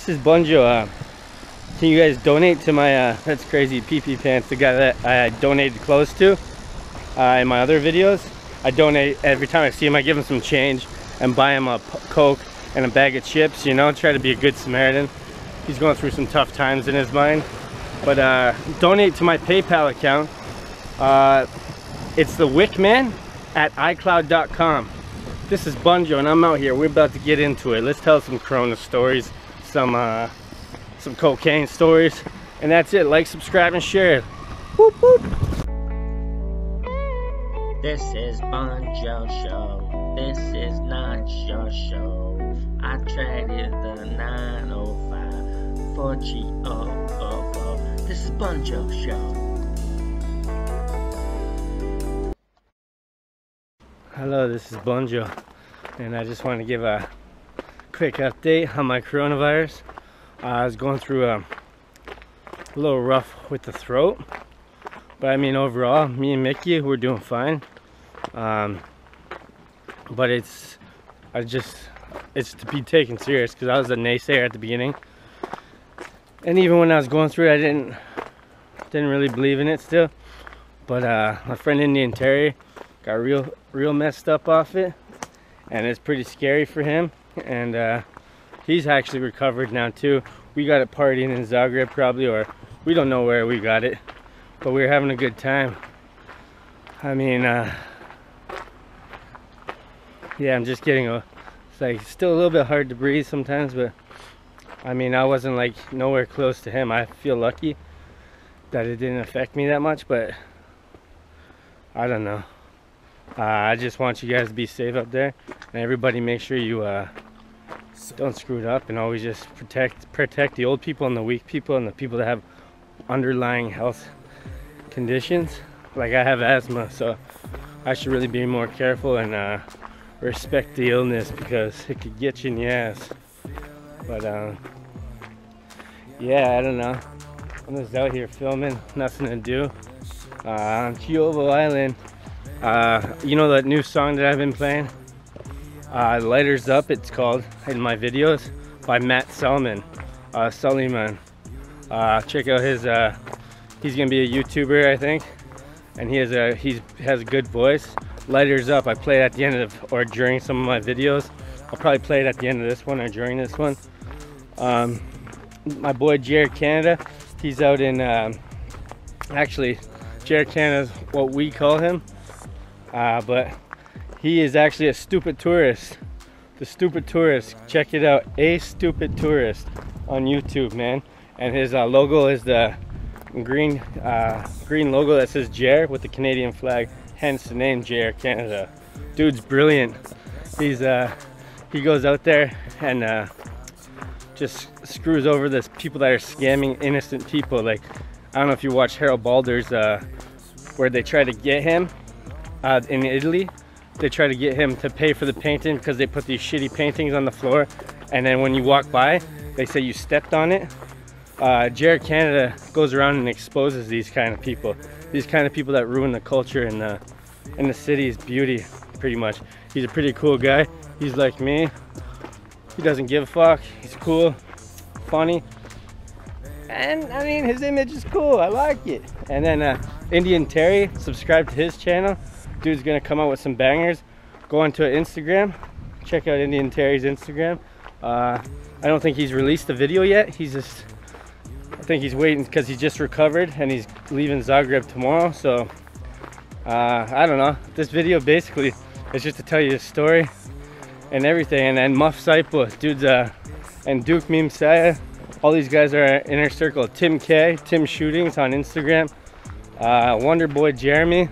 Thisisbunjo. Can you guys donate to my that's crazy PP pants, the guy that I donated clothes to in my other videos? I donate every time I see him. I give him some change and buy him a Coke and a bag of chips, you know, try to be a good Samaritan. He's going through some tough times in his mind. But donate to my PayPal account. It's the Wickman at iCloud.com. This is Bunjo and I'm out here. We're about to get into it. Let's tell some Corona stories, some cocaine stories, and that's it. Like, subscribe, and share. Whoop, whoop. This is Bunjo Show. This is not your show. I traded the 905 for G004. This is Bunjo Show. Hello, this is Bunjo, and I just want to give a quick update on my coronavirus. I was going through a little rough with the throat, but I mean overall, me and Mickey, we're doing fine. But it's to be taken serious, because I was a naysayer at the beginning, and even when I was going through it, I didn't really believe in it still. But my friend Indian Terry got real messed up off it, and it's pretty scary for him, and he's actually recovered now too. We got it partying in Zagreb probably, or we don't know where we got it, but we were having a good time. I mean, yeah, I'm just getting it's like still a little bit hard to breathe sometimes, but I mean, I wasn't like nowhere close to him. I feel lucky that it didn't affect me that much, but I don't know. I just want you guys to be safe up there, and everybody make sure you don't screw it up, and always just protect the old people and the weak people and the people that have underlying health conditions. Like, I have asthma, so I should really be more careful and respect the illness, because it could get you in the ass. But yeah, I don't know, I'm just out here filming, nothing to do on Kiovo Island. You know that new song that I've been playing, Lighters Up, it's called, in my videos, by Matt Suleiman. Check out his he's gonna be a YouTuber, I think, and he has a good voice. Lighters Up, I play it at the end of or during some of my videos. I'll probably play it at the end of this one or during this one. My boy Jared Canada, he's out in actually Jared Canada's what we call him, but he is actually a stupid tourist. The Stupid Tourist, check it out, A Stupid Tourist on YouTube, man. And his logo is the green logo that says Jer with the Canadian flag, hence the name Jer Canada. Dude's brilliant. He goes out there and just screws over the people that are scamming innocent people. Like, I don't know if you watch Harold Balder's where they try to get him in Italy. They try to get him to pay for the painting because they put these shitty paintings on the floor, and then when you walk by, they say you stepped on it. Jared Canada goes around and exposes these kind of people. These kind of people that ruin the culture and the city's beauty, pretty much. He's a pretty cool guy. He's like me. He doesn't give a fuck. He's cool, funny, and I mean, his image is cool. I like it. And then Indian Terry, subscribe to his channel. Dude's gonna come out with some bangers. Go onto Instagram, check out Indian Terry's Instagram. I don't think he's released a video yet. I think he's waiting because he's just recovered and he's leaving Zagreb tomorrow. So I don't know. This video basically is just to tell you the story and everything. And then Muff Saipo, dudes, and Duke Meme Saya, all these guys are our inner circle. Tim K, Tim Shootings on Instagram, Wonder Boy Jeremy.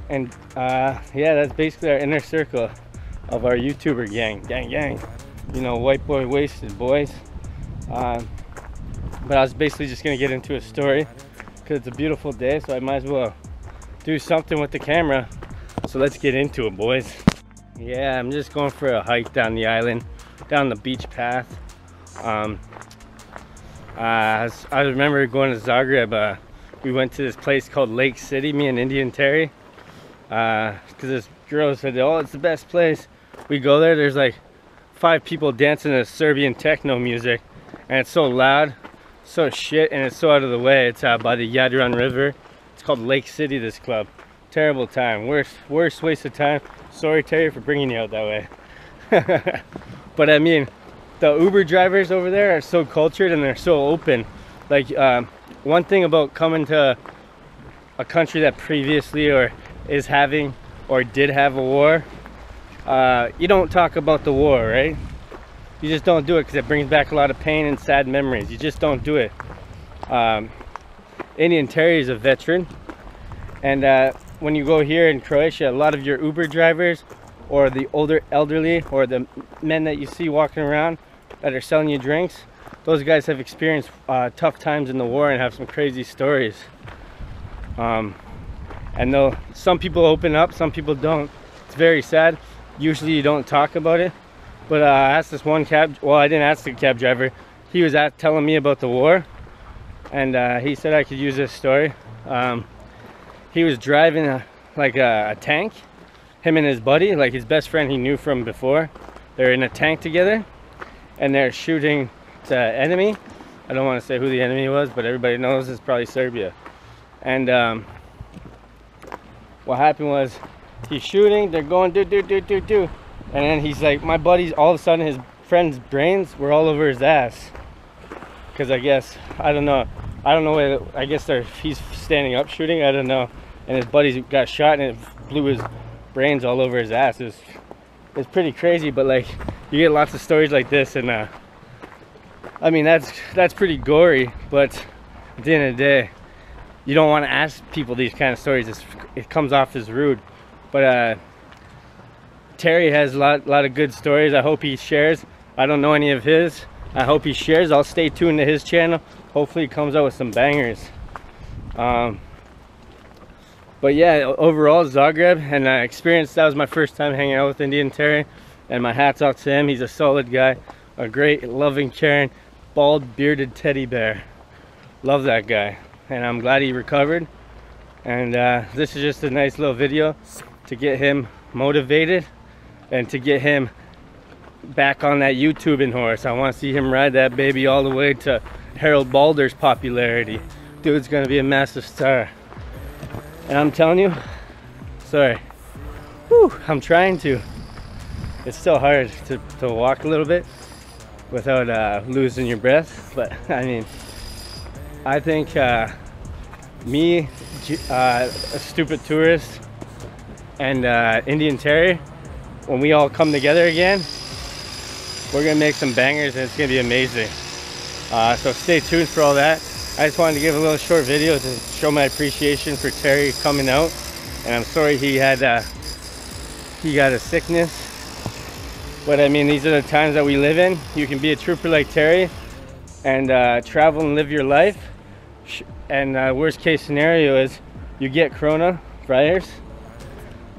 And yeah, that's basically our inner circle of our YouTuber gang. You know, white boy wasted boys. But I was basically just gonna get into a story because it's a beautiful day, so I might as well do something with the camera. So let's get into it, boys. Yeah, I'm just going for a hike down the island, down the beach path. I remember going to Zagreb. We went to this place called Lake City, me and Indian Terry. Because this girl said, oh, it's the best place. We go there, there's like 5 people dancing to Serbian techno music, and it's so loud, so shit, and it's so out of the way. It's by the Jadran River. It's called Lake City, this club. Terrible time, worst waste of time. Sorry, Terry, for bringing you out that way. But I mean, the Uber drivers over there are so cultured and they're so open. Like, one thing about coming to a country that previously or is having or did have a war, you don't talk about the war, right? You just don't do it because it brings back a lot of pain and sad memories. You just don't do it. Indian Terry is a veteran, and when you go here in Croatia, a lot of your Uber drivers or the older elderly or the men that you see walking around that are selling you drinks, those guys have experienced tough times in the war and have some crazy stories. And though some people open up, some people don't. It's very sad. Usually you don't talk about it. But I asked this one I didn't ask the cab driver. He was telling me about the war, and he said I could use this story. He was driving a tank, him and his buddy, like his best friend he knew from before. They're in a tank together, and they're shooting the enemy. I don't want to say who the enemy was, but everybody knows it's probably Serbia. And what happened was, he's shooting, they're going do, and then he's like, my buddy's, all of a sudden his friend's brains were all over his ass. Because I guess, I don't know whether, I guess he's standing up shooting, I don't know. And his buddy got shot and it blew his brains all over his ass. It's pretty crazy, but like, you get lots of stories like this, and I mean, that's pretty gory, but at the end of the day, you don't want to ask people these kind of stories. It comes off as rude. But Terry has a lot of good stories. I hope he shares. I don't know any of his. I hope he shares. I'll stay tuned to his channel. Hopefully he comes out with some bangers. But yeah, overall, Zagreb and experience, that was my first time hanging out with Indian Terry, and my hat's off to him. He's a solid guy, a great, loving, caring, bald, bearded teddy bear. Love that guy, and I'm glad he recovered. And this is just a nice little video to get him motivated and to get him back on that YouTubing horse. I want to see him ride that baby all the way to Harold Balder's popularity. Dude's gonna be a massive star. And I'm telling you, sorry, I'm trying to. It's still hard to walk a little bit without losing your breath. But I mean, I think me, a stupid tourist, and Indian Terry, when we all come together again, we're gonna make some bangers, and it's gonna be amazing. So stay tuned for all that. I just wanted to give a little short video to show my appreciation for Terry coming out, and I'm sorry he got a sickness. But I mean, these are the times that we live in. You can be a trooper like Terry and travel and live your life. And worst case scenario is you get coronavirus,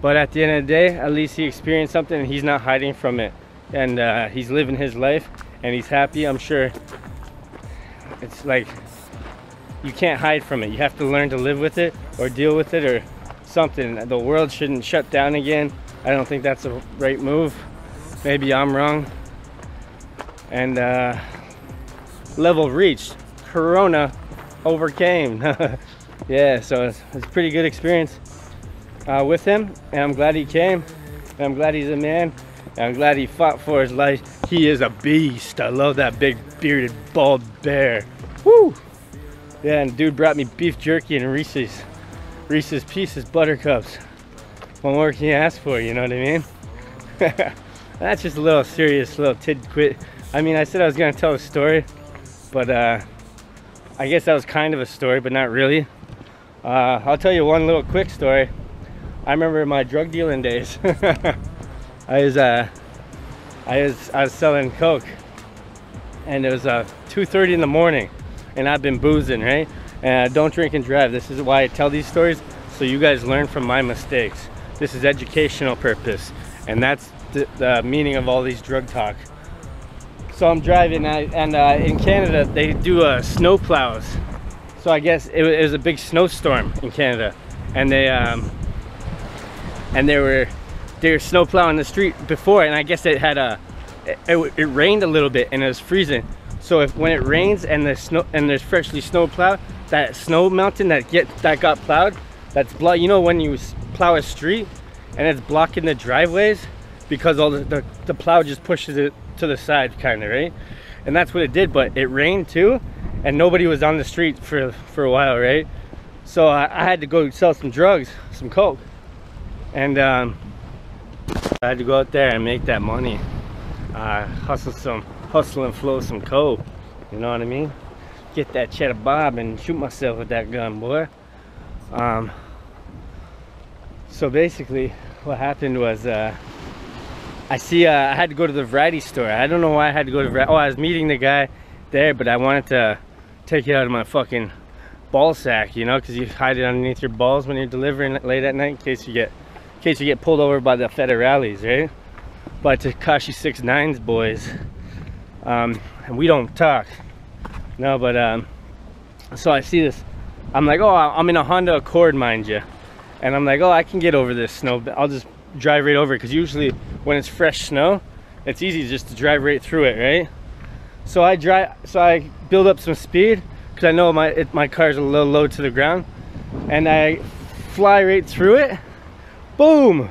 but at the end of the day, at least he experienced something and he's not hiding from it, and he's living his life and he's happy. I'm sure it's like, you can't hide from it. You have to learn to live with it or deal with it or something. The world shouldn't shut down again. I don't think that's the right move. Maybe I'm wrong. And level reached. Corona overcame. Yeah, so it's a pretty good experience with him, and I'm glad he came, and I'm glad he's a man, and I'm glad he fought for his life. He is a beast. I love that big bearded bald bear. Woo! Yeah, and dude brought me beef jerky and Reese's Pieces Buttercups. What more can you ask for, you know what I mean? That's just a little serious little tidbit. I mean, I said I was gonna tell a story, but I guess that was kind of a story, but not really. I'll tell you one little quick story. I remember my drug dealing days. I was selling coke, and it was 2:30 in the morning, and I've been boozing, right? And I don't drink and drive. This is why I tell these stories, so you guys learn from my mistakes. This is educational purpose, and that's the meaning of all these drug talk. So I'm driving, and in Canada they do snow plows. So I guess it was a big snowstorm in Canada, and they were snow plowing the street before, and I guess it had it rained a little bit and it was freezing. So when it rains and there's freshly snow plowed, that snow mountain that got plowed, that's block. You know when you plow a street and it's blocking the driveways because all the plow just pushes it to the side, kind of, right? And that's what it did. But it rained too, and nobody was on the street for a while, right? So I had to go sell some drugs, some coke, and I had to go out there and make that money, hustle and flow some coke. You know what I mean? Get that cheddar bob and shoot myself with that gun, boy. So basically what happened was I had to go to the variety store. I don't know why I had to go to I was meeting the guy there, but I wanted to take it out of my fucking ball sack, you know, because you hide it underneath your balls when you're delivering late at night in case you get pulled over by the federales, right? But Tekashi 6ix9ine's boys, and we don't talk. No, but so I see this. I'm like, oh, I'm in a Honda Accord, mind you, and I'm like, oh, I can get over this snow. I'll just drive right over, because usually when it's fresh snow, it's easy just to drive right through it, right? So I build up some speed because I know my car's a little low to the ground, and I fly right through it. Boom!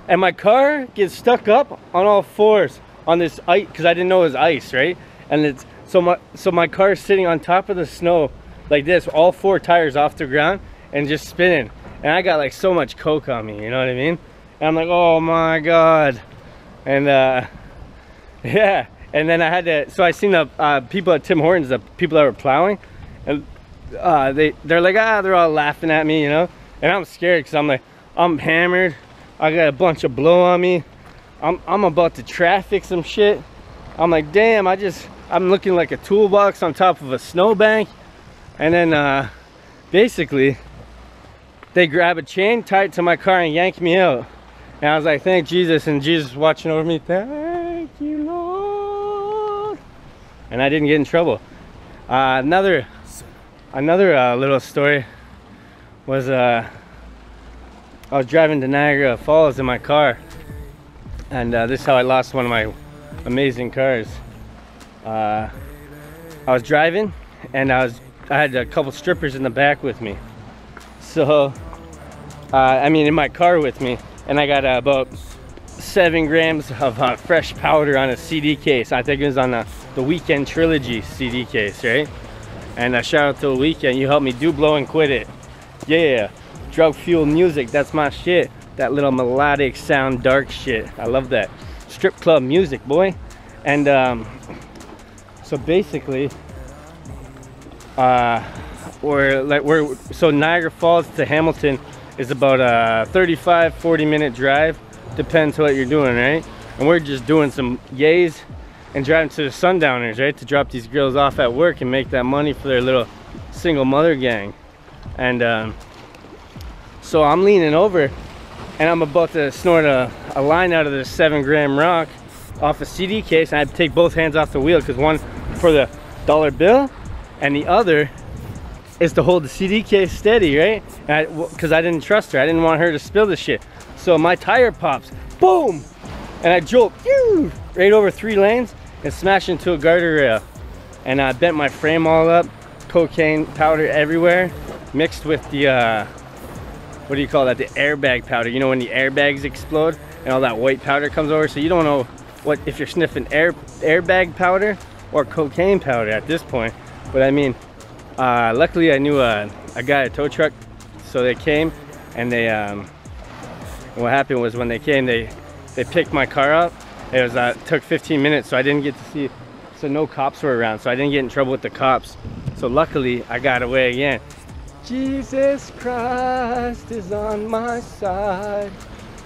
And my car gets stuck up on all fours on this ice, because I didn't know it was ice, right? And it's so my car is sitting on top of the snow like this, all four tires off the ground and just spinning. And I got like so much coke on me, you know what I mean? And I'm like, oh my god. And yeah. And then I had to, so I seen the people at Tim Hortons, the people that were plowing, and they're like, they're all laughing at me, you know? And I'm scared because I'm like, I'm hammered. I got a bunch of blow on me. I'm about to traffic some shit. I'm like, damn, I'm looking like a toolbox on top of a snowbank. And then basically, they grab a chain, tie it to my car, and yank me out. And I was like, thank Jesus. And Jesus watching over me, thank you, Lord. And I didn't get in trouble. Another little story was I was driving to Niagara Falls in my car, and this is how I lost one of my amazing cars. I was driving, and I had a couple strippers in the back with me. So, I mean, in my car with me, and I got about 7 grams of fresh powder on a CD case. I think it was on the Weekend Trilogy CD case, right? And shout out to the Weekend, you helped me do Blow and Quit It. Yeah, drug fuel music, that's my shit. That little melodic sound, dark shit. I love that. Strip club music, boy. And so basically, so Niagara Falls to Hamilton is about a 35-40 minute drive, depends what you're doing, right? And we're just doing some yays and driving to the Sundowners, right, to drop these girls off at work and make that money for their little single mother gang. And so I'm leaning over and I'm about to snort a line out of this 7-gram rock off a CD case, and I take both hands off the wheel, because one for the dollar bill and the other is to hold the CD case steady, right? Because I didn't trust her. I didn't want her to spill the shit. So my tire pops, boom, and I jolt right over 3 lanes and smash into a guardrail. And I bent my frame all up, cocaine powder everywhere, mixed with the, what do you call that? The airbag powder. You know when the airbags explode and all that white powder comes over? So you don't know if you're sniffing airbag powder or cocaine powder at this point. But I mean, luckily I knew a guy at a tow truck, so they came, and they what happened was, when they came, they picked my car up. It was took 15 minutes, so I didn't get to see, so no cops were around, so I didn't get in trouble with the cops. So luckily I got away again. Jesus Christ is on my side.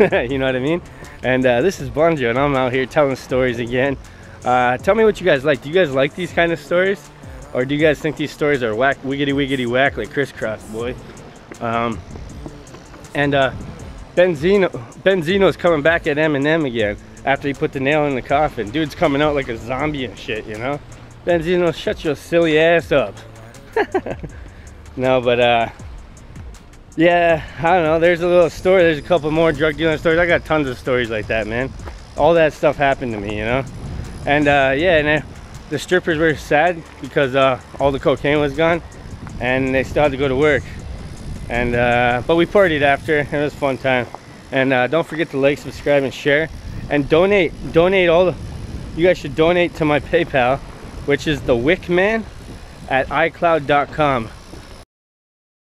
You know what I mean? And this is Bunjo, and I'm out here telling stories again. Tell me what you guys like. Do you guys like these kind of stories? Or do you guys think these stories are whack, wiggity wiggity whack, like crisscross, boy? And Benzino's coming back at Eminem again after he put the nail in the coffin. Dude's coming out like a zombie and shit, you know? Benzino, shut your silly ass up. No, but yeah, I don't know. There's a little story. There's a couple more drug dealing stories. I got tons of stories like that, man. all that stuff happened to me, you know. And yeah, and the strippers were sad because all the cocaine was gone, and they still had to go to work. And but we partied after, and it was a fun time. And don't forget to like, subscribe, and share, and donate all the, you guys should donate to my PayPal, which is thewickman@icloud.com.